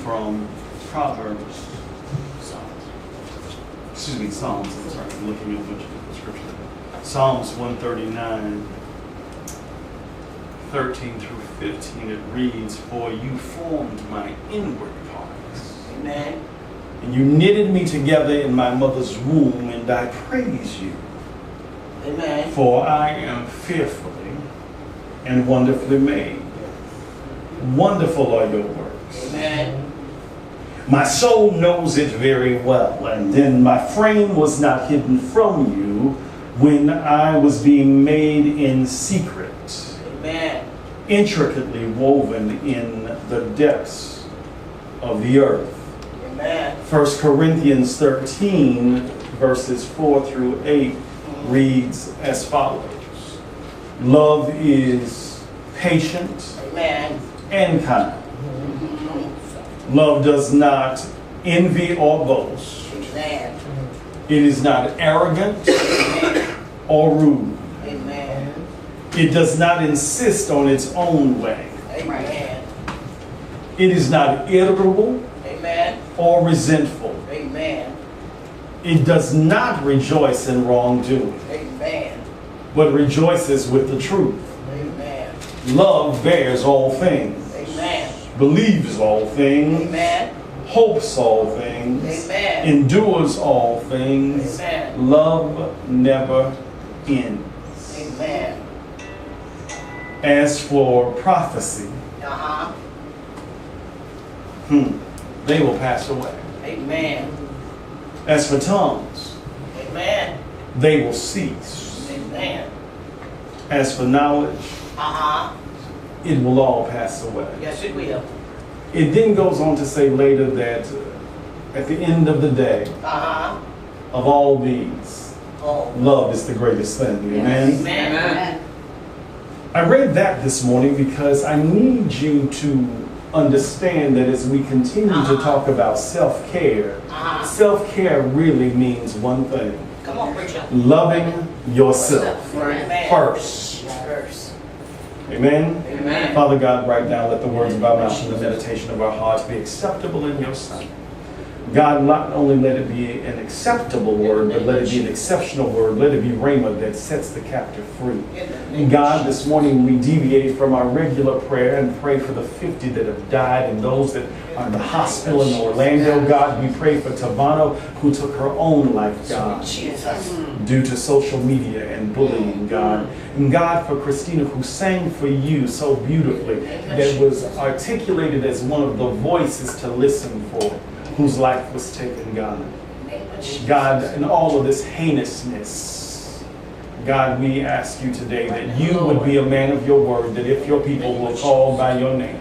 from Psalms. I'm sorry, I'm looking at a bunch of different scriptures. Psalms 139, 13 through 15, it reads, "For you formed my inward parts. Amen. And you knitted me together in my mother's womb, and I praise you. Amen. For I am fearfully and wonderfully made. Wonderful are your works. Amen. My soul knows it very well, and then my frame was not hidden from you when I was being made in secret, Amen. intricately woven in the depths of the earth." Amen. 1 Corinthians 13, verses 4 through 8 reads as follows. "Love is patient Amen. and kind. Love does not envy or boast. Amen. It is not arrogant or rude. Amen. It does not insist on its own way. Amen. It is not irritable Amen. or resentful. Amen. It does not rejoice in wrongdoing, Amen. but rejoices with the truth. Amen. Love bears all things, Amen. believes all things, Amen. hopes all things, Amen. endures all things. Amen. Love never ends. Amen. As for prophecy, Uh-huh. they will pass away. Amen. As for tongues, Amen. they will cease. Amen. As for knowledge, Uh-huh. it will all pass away. Yes, it will. It then goes on to say later that at the end of the day, Uh-huh. of all these, Oh. love is the greatest thing. Amen? Amen. I read that this morning because I need you to understand that as we continue to talk about self-care, self-care really means one thing: Come on, preacher. loving yourself Amen. first. First. Amen? Amen. Father God, right now, let the words of our mouth and the meditation of our hearts be acceptable in your sight. God, not only let it be an acceptable word, but let it be an exceptional word. Let it be rhema that sets the captive free. And God, this morning we deviated from our regular prayer and pray for the 50 that have died and those that are in the hospital in Orlando. God, we pray for Tavano, who took her own life, God, Jesus. due to social media and bullying, God. And God, for Christina, who sang for you so beautifully, that was articulated as one of the voices to listen for, whose life was taken, God. God, in all of this heinousness, God, we ask you today that you would be a man of your word, that if your people will call by your name,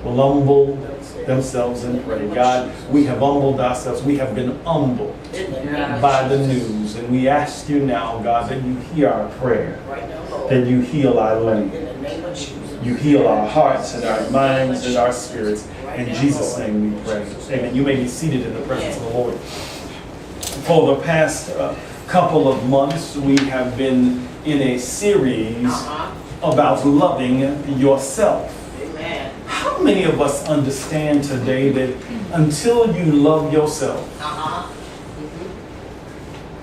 will humble themselves and pray. God, we have humbled ourselves. We have been humbled by the news. And we ask you now, God, that you hear our prayer, that you heal our land. You heal our hearts and our minds and our spirits. In Jesus' name we pray. Amen. You may be seated in the presence of the Lord. For the past couple of months, we have been in a series about loving yourself. Amen. How many of us understand today that until you love yourself,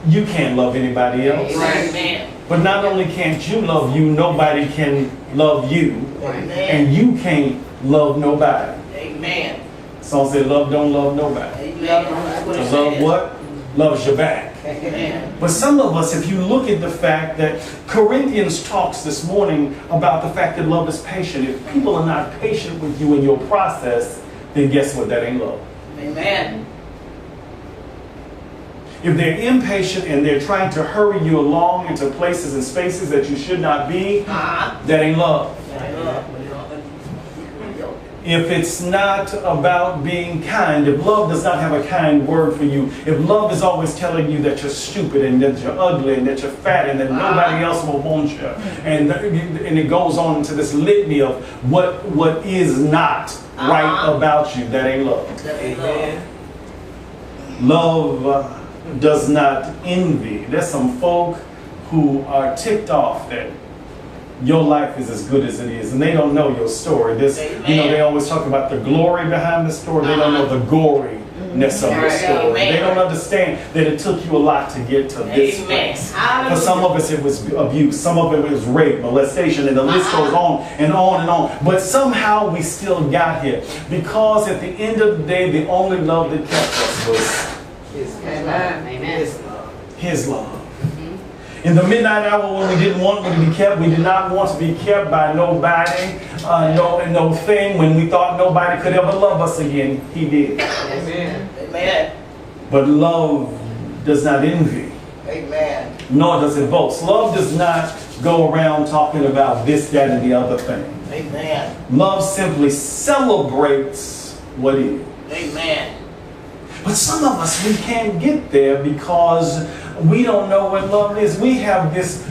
you can't love anybody else? Amen. But not only can't you love you, nobody can love you. Amen. And you can't love nobody. Amen. Song said, love don't love nobody. Amen. To love what? Loves your back. Amen. But some of us, if you look at the fact that Corinthians talks this morning about the fact that love is patient. If people are not patient with you in your process, then guess what? That ain't love. Amen. If they're impatient and they're trying to hurry you along into places and spaces that you should not be, that ain't love. If it's not about being kind, if love does not have a kind word for you, if love is always telling you that you're stupid and that you're ugly and that you're fat and that nobody else will want you, and it goes on into this litany of what is not right about you, that ain't love. Amen. Love does not envy. There's some folk who are ticked off that your life is as good as it is, and they don't know your story. This, they always talk about the glory behind the story. They don't know the goriness of the story. They don't understand that it took you a lot to get to this place. For some of us, it was abuse. Some of it was rape, molestation, and the list goes on and on and on. But somehow we still got here, because at the end of the day, the only love that kept us was His love. In the midnight hour, when we didn't want to be kept, we did not want to be kept by nobody, no thing. When we thought nobody could ever love us again, He did. Amen. Amen. But love does not envy. Amen. Nor does it boast. Love does not go around talking about this, that, and the other thing. Amen. Love simply celebrates what is. Amen. But some of us, we can't get there because we don't know what love is. We have this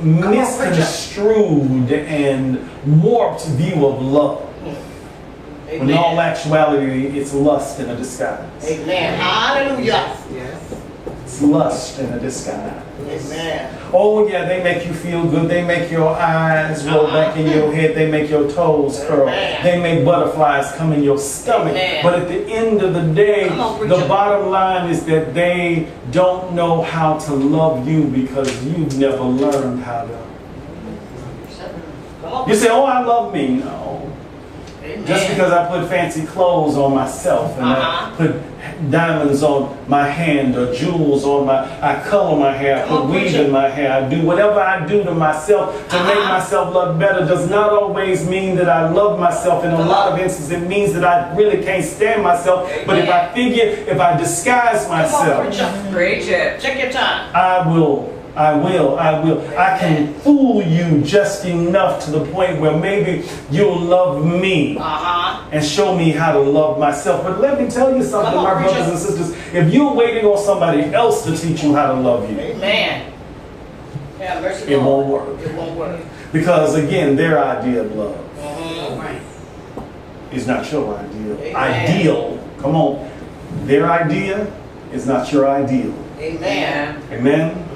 misconstrued and warped view of love. Amen. When in all actuality, it's lust in a disguise. Amen. Hallelujah. Yes. It's lust in a disguise. Amen. Oh yeah, they make you feel good. They make your eyes roll back in your head. They make your toes curl. Amen. They make butterflies come in your stomach. Amen. But at the end of the day, the bottom line is that they don't know how to love you because you've never learned how to. You say, oh, I love me. No. Amen. Just because I put fancy clothes on myself and I put diamonds on my hand or jewels on I color my hair, I put weave in my hair, I do whatever I do to myself to make myself look better does not always mean that I love myself. In a lot of instances, it means that I really can't stand myself. Amen. But if I disguise myself, preach it. Check your time. I will. I can fool you just enough to the point where maybe you'll love me and show me how to love myself. But let me tell you something, my brothers and sisters. If you're waiting on somebody else to teach you how to love you, amen. Yeah, mercy, it won't work. It won't work. Because again, their idea of love Right. is not your idea. Amen. Ideal. Come on. Their idea is not your ideal. Amen. Amen.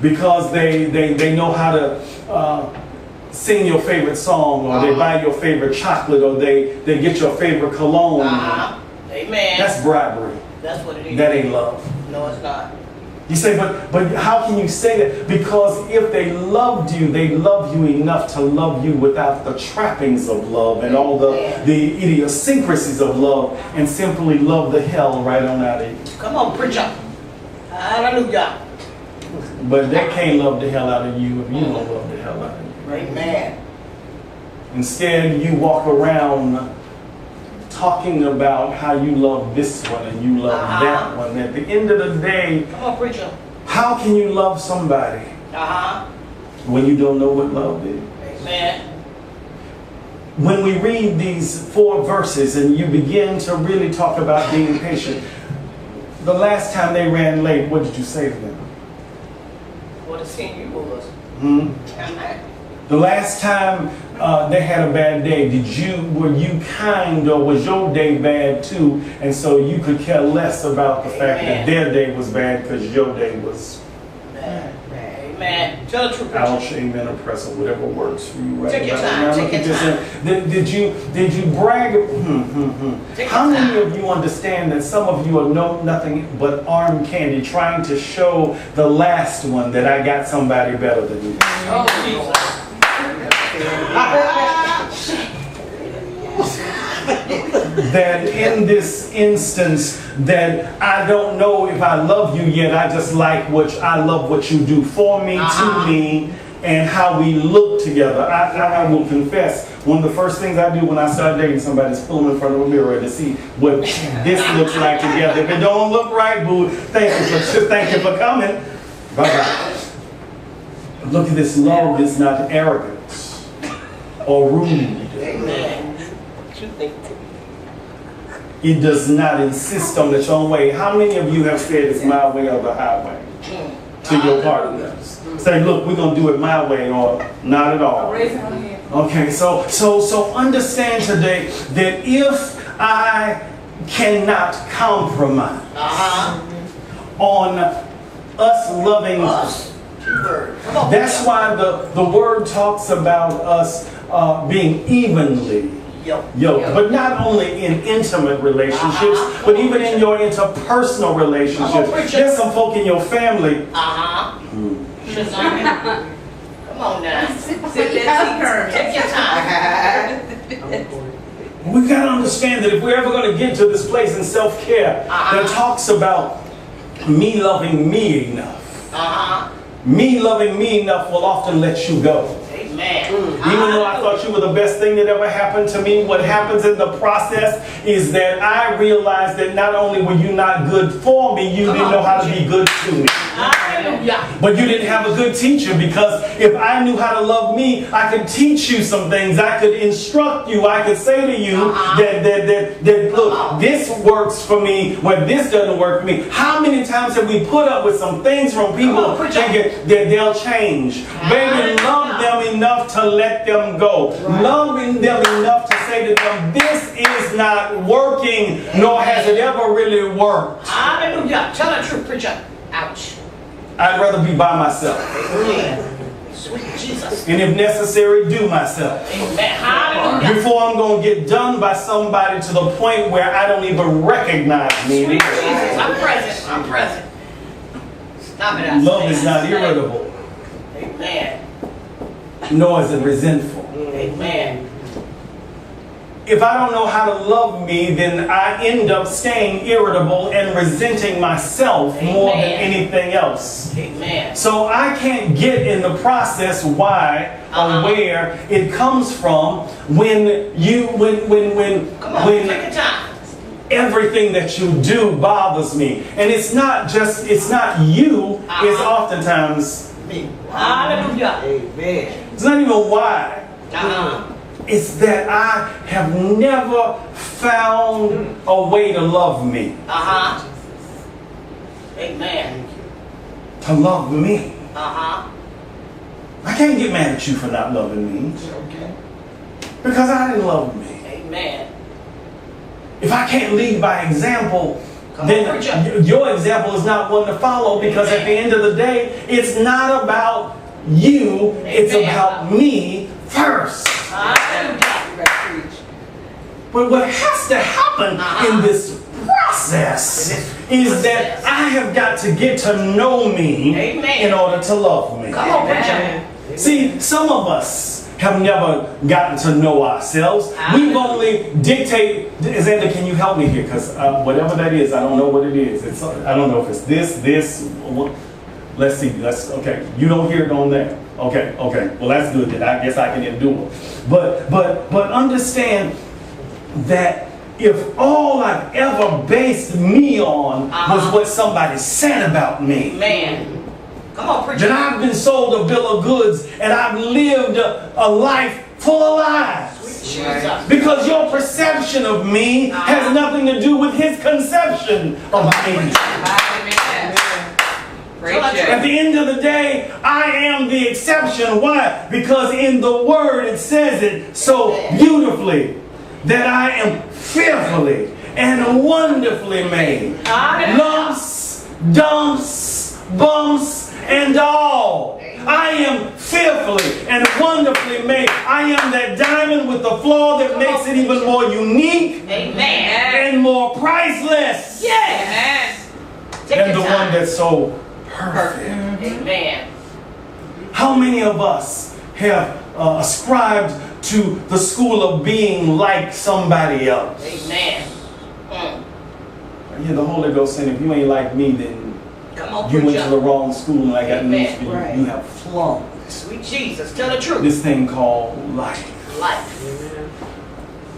Because they know how to sing your favorite song, or they buy your favorite chocolate, or they get your favorite cologne. Amen. That's bribery. That's what it is. That ain't love. No, it's not. You say, but how can you say that? Because if they loved you, they love you enough to love you without the trappings of love and all the idiosyncrasies of love, and simply love the hell right on out of you. Come on, preacher. Hallelujah. But they can't love the hell out of you if you don't love the hell out of you. Amen. Instead, you walk around talking about how you love this one and you love that one. At the end of the day, come on, preacher. How can you love somebody when you don't know what love is? Amen. When we read these 4 verses and you begin to really talk about being patient, the last time they ran late, what did you say to them? What a sin you was. The last time they had a bad day, were you kind, or was your day bad too? And so you could care less about the fact that their day was bad because your day was bad. Amen. Tell the truth. Ouch, amen, or present, whatever works for you right Take your now. time. Take your time. Did you brag? How many of you understand that some of you are nothing but arm candy trying to show the last one that I got somebody better than you? Oh, Jesus. That in this instance, that I don't know if I love you yet. I just I love what you do for me, to me, and how we look together. I will confess, one of the first things I do when I start dating somebody is pull them in front of a mirror to see what this looks like together. If it don't look right, boo, thank you for coming. Bye-bye. Look at this. Love is not arrogance or rude. Amen. It does not insist on its own way. How many of you have said it's my way or the highway to your partners? Say, look, we're going to do it my way or not at all. Okay, so understand today that if I cannot compromise on us loving Word. Come on, That's preacher. why the word talks about us being evenly yoked. But not only in intimate relationships, but even in your interpersonal relationships. There's some folk in your family. Shazam. Come on now. Take your time. We got to understand that if we're ever going to get to this place in self-care that talks about me loving me enough, me loving me enough will often let you go. Amen. Even though I thought you were the best thing that ever happened to me, what happens in the process is that I realized that not only were you not good for me, you didn't know how to be good to me. Hallelujah. But you didn't have a good teacher, because if I knew how to love me, I could teach you some things. I could instruct you. I could say to you that look, this works for me when this doesn't work for me. How many times have we put up with some things from people thinking that they'll change? Baby, love them enough to let them go. Loving them enough to say to them, this is not working, nor has it ever really worked. Hallelujah. Tell the truth, preacher. Ouch. I'd rather be by myself. Amen. Sweet Jesus. And if necessary, do myself. Amen. Hallelujah. Before I'm going to get done by somebody to the point where I don't even recognize me. Sweet Jesus. I'm present. I'm present. Stop it. Love is not irritable, Amen. nor is it resentful. Amen. If I don't know how to love me, then I end up staying irritable and resenting myself more than anything else. Amen. So I can't get in the process why or where it comes from when you Come on, take your time. everything that you do bothers me. And it's not you, it's oftentimes me. Hallelujah. Amen. It's not even why. It's that I have never found a way to love me. Amen. To love me. Uh-huh. I can't get mad at you for not loving me. Okay. Because I didn't love me. Amen. If I can't lead by example, Come on, then preacher. your example is not one to follow, because at the end of the day, it's not about you, it's Amen. about me first. Hallelujah. But what has to happen in this process is that I have got to get to know me Amen. in order to love me. Come on, preacher. See, some of us have never gotten to know ourselves. We've only dictated. Xander, can you help me here? Because whatever that is, I don't know what it is. I don't know if it's this. Let's see. Okay. You don't hear it on there. Okay. Well, that's good. Then I guess I can endure. But understand that if all I've ever based me on was what somebody said about me, Man. Come on, preacher. then I've been sold a bill of goods and I've lived a life full of lies. Jesus. Because your perception of me has nothing to do with his conception of me. At the end of the day, I am the exception. Why? Because in the Word it says it so beautifully that I am fearfully and wonderfully made. Lumps, dumps, bumps, and all. I am fearfully and wonderfully made. I am that diamond with the flaw that makes it even more unique and more priceless Yes. than the one that's so perfect. Amen. How many of us have ascribed to the school of being like somebody else? Amen. Yeah, the Holy Ghost saying, if you ain't like me, then Come on, you went to preacher. the wrong school, and I got news for you. Right. You have flunked Sweet Jesus. Tell the truth. this thing called life. Life.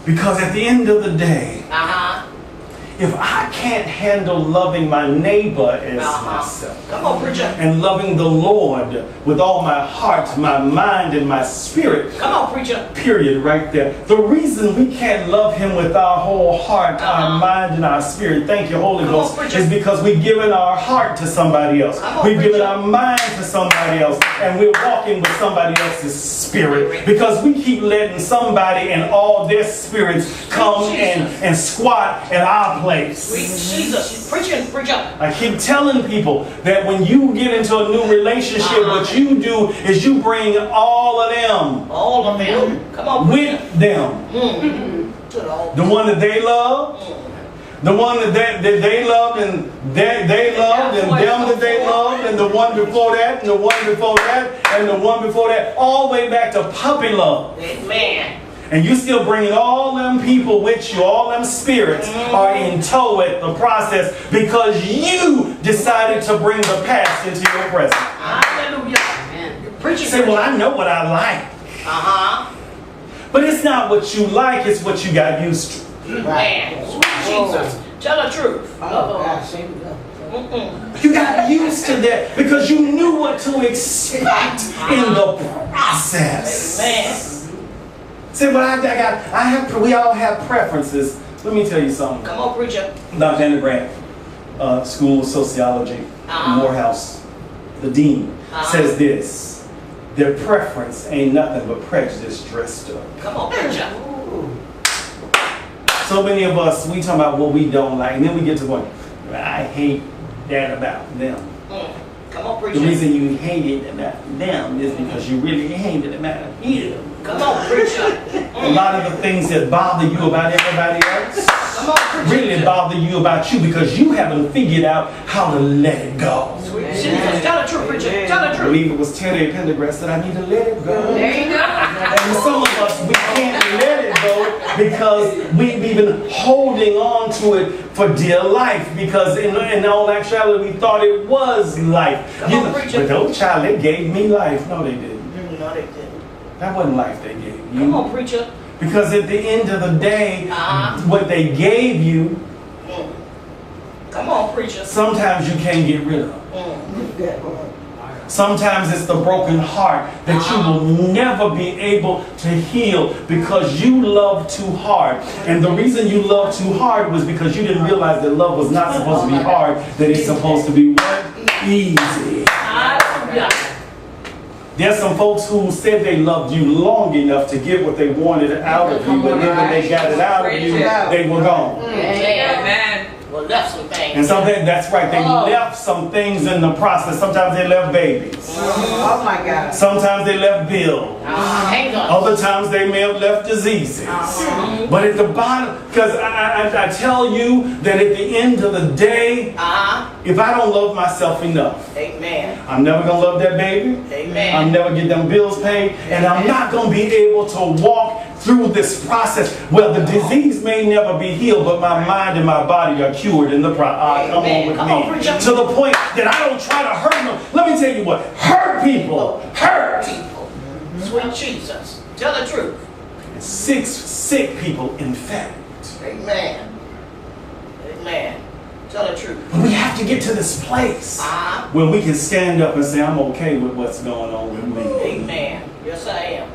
Because at the end of the day, Uh-huh. if I can't handle loving my neighbor as myself, Come on, preacher. and loving the Lord with all my heart, my mind, and my spirit, Come on, preacher. period, right there. The reason we can't love him with our whole heart, our mind, and our spirit, thank you, Holy Ghost, preacher. is because we've given our heart to somebody else. Come on, We've given preacher. our mind to somebody else, and we're walking with somebody else's spirit, because we keep letting somebody and all their spirits come and squat at our place. place. Sweet Jesus. Preach up. I keep telling people that when you get into a new relationship, what you do is you bring all of them. All of them. Come on. With them. The one that they love. The one that they loved and they loved and them that they loved and the one before that and the one before that and the one before that, all the way back to puppy love. Amen. And you still bringing all them people with you, all them spirits are in tow at the process because you decided to bring the past into your present. Hallelujah. Preach it. Say, well, I know what I like. But it's not what you like, it's what you got used to. Man, sweet Jesus. Tell the truth. You got used to that because you knew what to expect in the process. Amen. Say, well, we all have preferences. Let me tell you something. Come on, preacher. Dr. Anna Grant, School of Sociology, Morehouse, the dean, says this: their preference ain't nothing but prejudice dressed up. Come on, preacher. So many of us, we talk about what we don't like, and then we get to the point, I hate that about them. Come on, preacher. The reason you hate it about them is because you really hate it about him. Come on, preacher. A lot of the things that bother you about everybody else Come on, preacher. really bother you about you because you haven't figured out how to let it go. Sweet Jesus. Tell the truth, preacher. Tell the I truth. believe it was Teddy Pendergrass that I need to let it go. There you go. And some of us, we can't let it go because we've been holding on to it for dear life because in all actuality, we thought it was life. Come on, preacher. But those child, they gave me life. No, they didn't. No, they didn't. That wasn't life they gave you. Come on, preacher. Because at the end of the day, what they gave you, come on, preacher. sometimes you can't get rid of. Sometimes it's the broken heart that you will never be able to heal because you love too hard. And the reason you love too hard was because you didn't realize that love was not supposed to be hard, that it's supposed to be what? Easy. Hallelujah. There's some folks who said they loved you long enough to get what they wanted out of you, but then when they got it out of you, they were gone. Amen. Well, left some things. And so that's right, they left some things in the process. Sometimes they left babies. Oh my God. Sometimes they left bills. Hang on. Other times they may have left diseases. But at the bottom, because I tell you that at the end of the day, if I don't love myself enough, Amen. I'm never going to love that baby. Amen. I'm never get them bills paid. And I'm not going to be able to walk through this process. Well, the disease may never be healed, but my mind and my body are cured in the process. Come on with me. To the point that I don't try to hurt them. Let me tell you what. Hurt people. Hurt people. Sweet Jesus. Tell the truth. Sick people, in fact. Amen. Amen. Tell the truth. But we have to get to this place where we can stand up and say, I'm okay with what's going on with me. Amen. Yes, I am.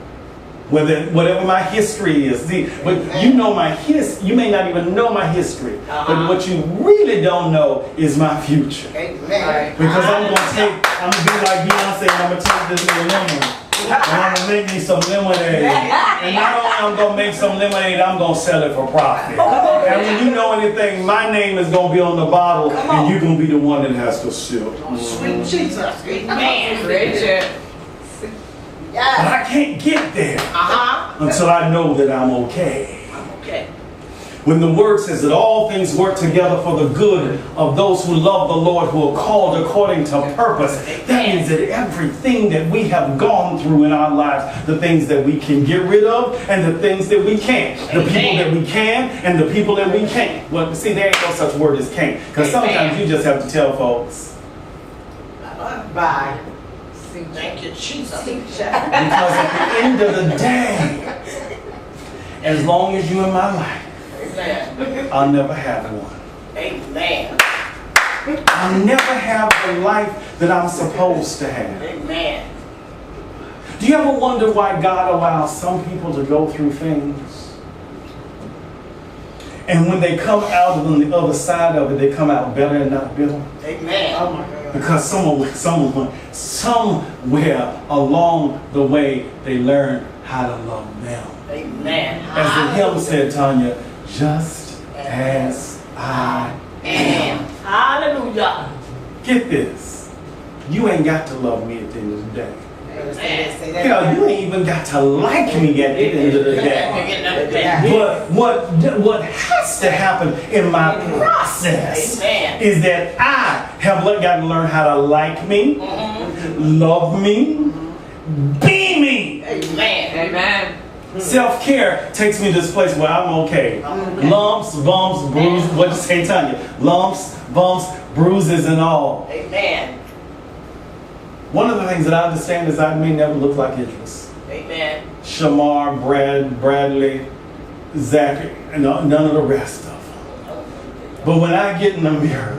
Whatever my history is. See, but you know my you may not even know my history. But what you really don't know is my future. Amen. Because I'm going to be like Beyonce, and I'm going to take this little lemon. And I'm going to make me some lemonade. And not only I'm going to make some lemonade, I'm going to sell it for profit. And when you know anything, my name is going to be on the bottle, and you're going to be the one that has to sip. Sweet Jesus. Amen. But I can't get there until I know that I'm okay. I'm okay. When the word says that all things work together for the good of those who love the Lord, who are called according to purpose, that means that everything that we have gone through in our lives, the things that we can get rid of and the things that we can't, the people that we can and the people that we can't. Well, see, there ain't no such word as can't, because sometimes you just have to tell folks, Bye. Thank you, Jesus. because at the end of the day, as long as you're in my life, Amen. I'll never have one. Amen. I'll never have the life that I'm supposed to have. Amen. Do you ever wonder why God allows some people to go through things? And when they come out on the other side of it, they come out better and not bitter? Amen. Oh my God. Because somewhere along the way, they learn how to love them. Amen. As the hymn said, Tanya, just as I am. Hallelujah. Get this. You ain't got to love me at the end of the day. Say that. Hell, you ain't even got to like me at the end of the day. But what has to happen in my process is that I have got to learn how to like me, love me, be me. Amen. Amen. Self-care takes me to this place where I'm okay. Lumps, bumps, bruises. What did you say, Tanya? Lumps, bumps, bruises, and all. Amen. One of the things that I understand is I may never look like Idris. Amen. Shamar, Bradley, Zach, and none of the rest of them. But when I get in the mirror,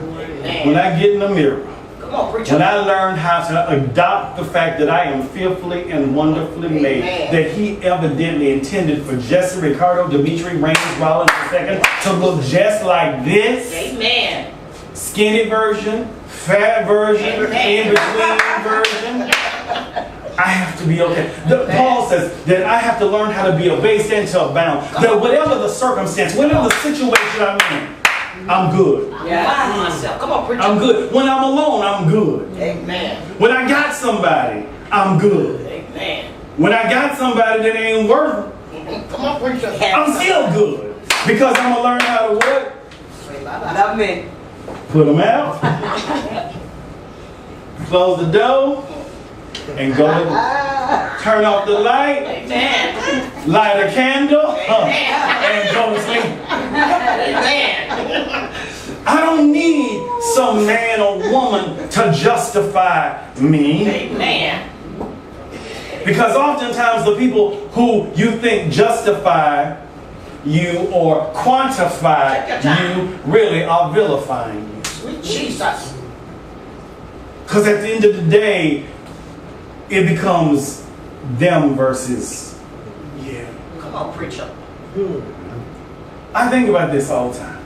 Come on, preacher. when I learn how to adopt the fact that I am fearfully and wonderfully made, that he evidently intended for Jesse, Ricardo, Dimitri, Raines, Rollins II to look just like this. Amen. Skinny version, fat version, in between version. I have to be okay. Paul says that I have to learn how to be abased and to abound. That whatever the circumstance, whatever the situation I'm in, I'm good. Myself. Come on, preacher. I'm good. When I'm alone, I'm good. Amen. When I got somebody, I'm good. Amen. When I got somebody that ain't worth it, Come on, preacher. I'm still good. Because I'm going to learn how to what? Love me. Put them out. Close the door. And go to turn off the light. Amen. Light a candle. And go to sleep. Amen. I don't need some man or woman to justify me. Amen. Because oftentimes the people who you think justify you or quantify you really are vilifying you. Sweet Jesus. Because at the end of the day, it becomes them versus you. Come on, preacher. I think about this all the time.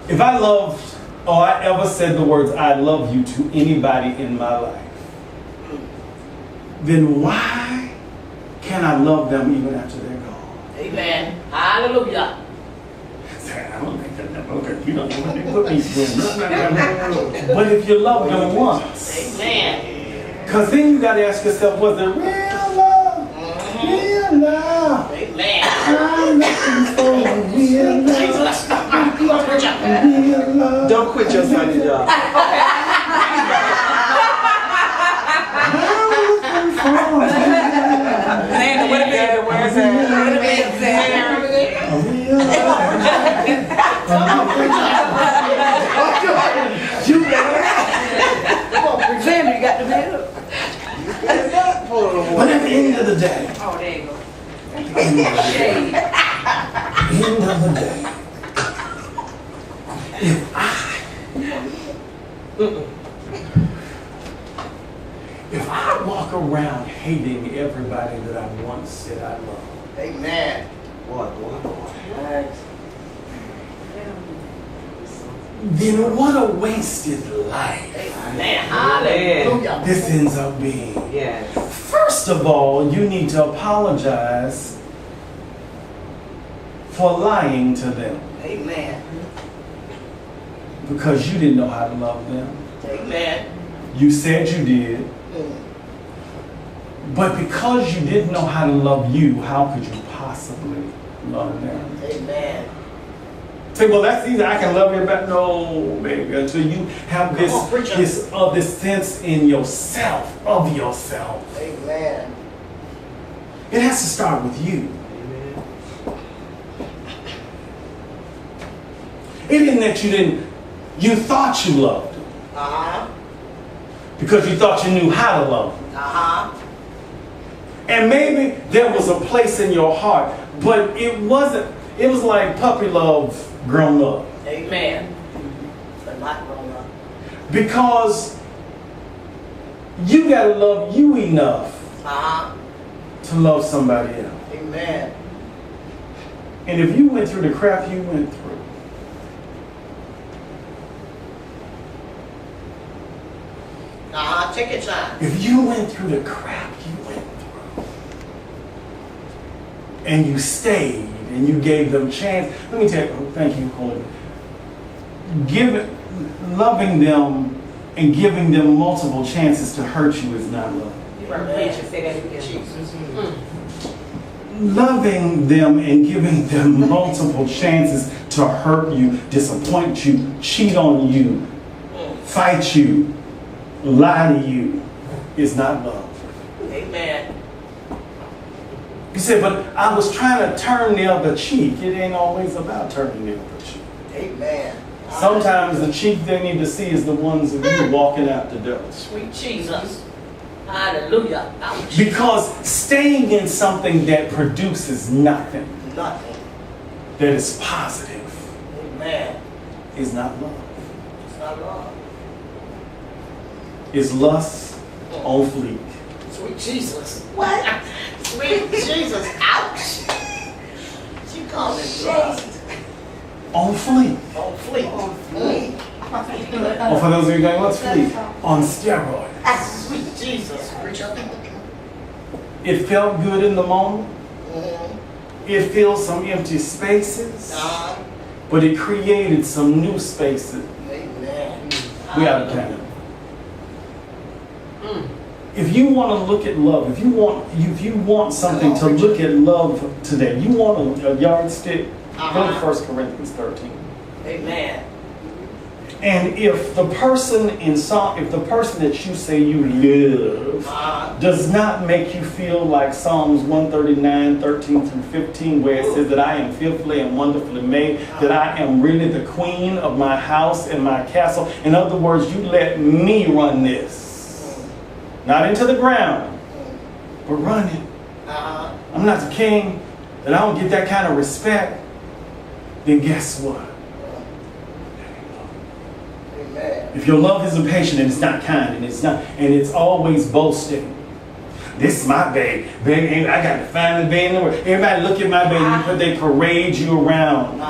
If I loved or I ever said the words I love you to anybody in my life, then why can't I love them even after they're gone? Amen. Hallelujah. I don't think that okay. You don't know what they put me through. But if you love them once, Amen. because then you got to ask yourself, was it real love? Real love. Amen. I'm looking for real love. Come on, preacher. Real love. Don't quit your Sunday job. Man, what a man, where's that? What a man, Sam, you got the man. But at the end of the day, Oh, there you go. end of the day, if I walk around hating everybody that I once said I loved, Amen. then what a wasted life Amen. Hallelujah. this ends up being. Yes. First of all, you need to apologize for lying to them Amen. because you didn't know how to love them. Amen. You said you did, but because you didn't know how to love you, how could you possibly love them? Amen. Say, well, that's easy. I can love you back. No, baby. Until you have this sense in yourself, of yourself. Amen. It has to start with you. It isn't that you thought you loved them Uh-huh. because you thought you knew how to love them. Uh-huh. And maybe there was a place in your heart, but it wasn't. It was like puppy love grown up. Amen. But not grown up. Because you got to love you enough Uh-huh. to love somebody else. Amen. And if you went through the crap you went through, Uh-huh. Take your time. if you went through the crap you went through, and you stayed and you gave them chance. Let me tell you, thank you, Holy. Loving them and giving them multiple chances to hurt you is not love. Loving them and giving them multiple chances to hurt you, disappoint you, cheat on you, fight you, lie to you is not love. Amen. You said, but I was trying to turn the other cheek. It ain't always about turning the other cheek. Amen. Sometimes the cheek they need to see is the ones of you walking out the door. Sweet Jesus. Hallelujah. Ouch. Because staying in something that produces nothing, Nothing. that is positive, Amen. is not love. It's not love. Is lust on fleek. Sweet Jesus. What? Sweet Jesus. Ouch. She called it lust. On fleek. On fleek. On fleek. Or for those of you going, what's fleek? On steroids. Sweet Jesus. It felt good in the moment. It filled some empty spaces. But it created some new spaces. Amen. We out of time. If you want to look at love, if you want something to look at love today, you want a yardstick, go to 1 Corinthians 13. Amen. And if the person that you say you love does not make you feel like Psalms 139, 13 through 15, where it says that I am fearfully and wonderfully made, that I am really the queen of my house and my castle. In other words, you let me run this. Not into the ground, but run it. I'm not the king, and I don't get that kind of respect. Then guess what? If your love isn't patient and it's not kind and it's always boasting. This is my baby. Baby, I got to find the baby in the world. Everybody look at my baby, but they parade you around.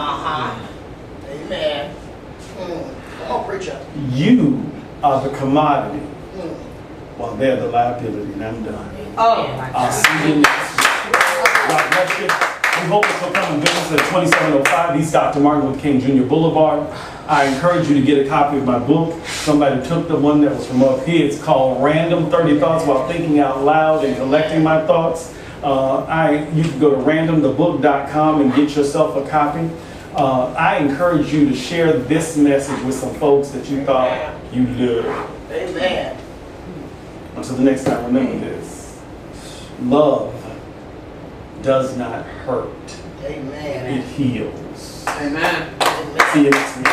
Amen. Oh, preacher. You are the commodity while they're the liability. And I'm done. Oh my I'll see you next week. God bless you. We hope that you'll come and visit us at 2705 East Dr. Martin Luther King Jr. Boulevard. I encourage you to get a copy of my book. Somebody took the one that was from up here. It's called Random 30 Thoughts While Thinking Out Loud and Collecting My Thoughts. You can go to randomthebook.com and get yourself a copy. I encourage you to share this message with some folks that you thought you loved. Amen. Until the next time, remember this. Love does not hurt. Amen. It heals. Amen. See you next week.